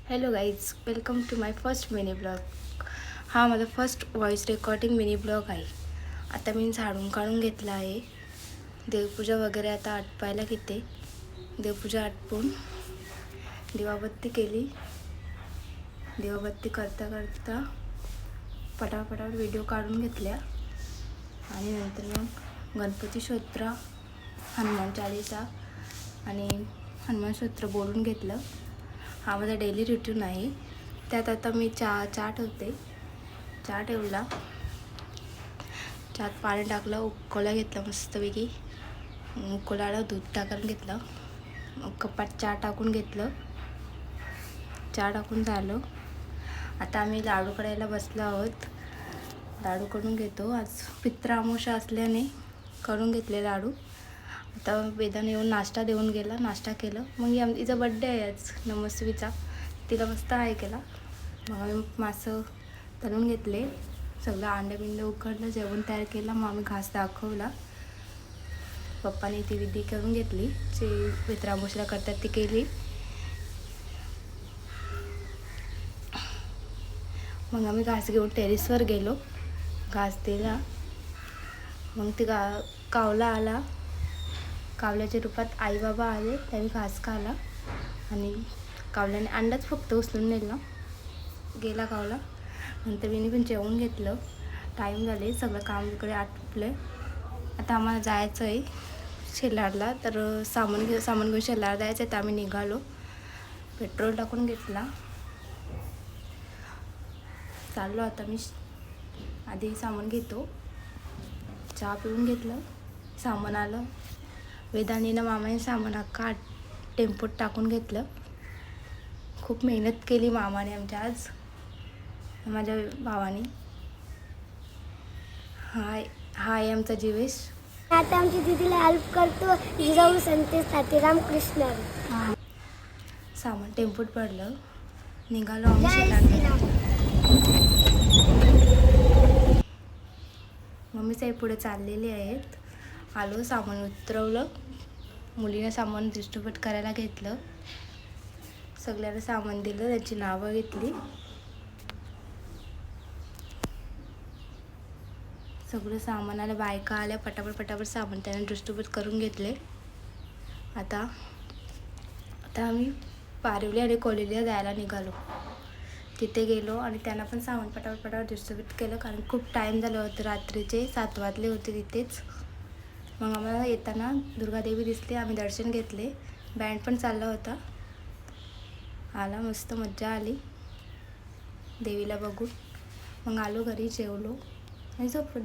Hello guys, welcome to my first mini blog. हा माझा first voice recording mini blog आहे. आता मी झाडून काढून घेतला आहे. देवपूजा वगैरे आता आटपायला घेते. देवपूजा आटपून दिवाबत्ती केली. दिवाबत्ती करता करता पटापट व्हिडिओ काढून घेतल्या आणि नंतर मग गणपती स्तोत्र, हनुमान चालीसा आणि हनुमान स्तोत्र बोलून घेतलं. हा माझा डेली रुटीन आहे. त्यात आता मी चहा ठेवते. चहा ठेवला, चहात पाणी टाकलं, उकळा घेतला मस्तपैकी. उकळाला दूध टाकून घेतलं, कपात चहा टाकून घेतलं. चहा टाकून झालं. आता आम्ही लाडू करायला बसलो आहोत. लाडू करून घेतो. आज पित्र अमावस्या असल्याने करून घेतले लाडू. आता वेदाने येऊन नाश्ता देऊन गेला, नाश्ता केलं. मग तिचा बड्डे आहे आज, नमस्वीचा. तिला मस्त आहे केला. मग आम्ही मासं तळून घेतले, सगळं अंडे उकडलं, जेवण तयार केलं. मग आम्ही घास दाखवला. पप्पाने ती विधी करून घेतली, जे पित्रामोशीला करतात ती केली. मग आम्ही घास घेऊन टेरेसवर गेलो, घास दिला. मग ती कावला आला. कावल्याच्या रूपात आई बाबा आले. त्यांनी घास खाला आणि कावल्याने अंडाच फक्त उचलून नेला, गेला कावला. नंतर मी पण जेवून घेतलं. टाईम झाले, सगळं काम इकडे आटपलं. आता आम्हाला जायचं आहे शेलारला. तर सामान घेऊन शेलार जायचं आहे. तर आम्ही निघालो. पेट्रोल टाकून घेतला, चाललो. आता मी आधी सामान घेतो. चहा पिऊन घेतलं, सामान आलं. वेदानीनं मामाने सामान अख्खा टेम्पोत टाकून घेतलं. खूप मेहनत केली मामाने आमच्या आज, माझ्या भावाने. हाय आमचा जीवेश. आता आमची दीदीला हेल्प करतो. जिजाऊ संतेसाठी रामकृष्ण. सामान टेम्पोत पडलं, निघालो आम्ही शेलारला. मम्मी साहेब पुढे चाललेले आहेत. आलो, सामान उतरवलं. मुलीनं सामान डिस्ट्रीब्यूट करायला घेतलं. सगळ्यांना सामान दिलं, त्याची नावं घेतली. सगळं सामानाला बायका आल्या. पटापट सामान त्याने डिस्ट्रीब्यूट करून घेतले. आता आम्ही पारिवली आणि कोलेलीला जायला निघालो. तिथे गेलो आणि त्यांना पण सामान पटापट डिस्ट्रीब्यूट केलं, कारण खूप टाईम झालं होतं. रात्रीचे 7 वाजले होते तिथेच. मग आम्हाला येताना दुर्गादेवी दिसली. आम्ही दर्शन घेतले. बँड पण चालला होता. आला, मस्त मज्जा आली देवीला बघून. मग आलो घरी, जेवलो आणि झोपलो.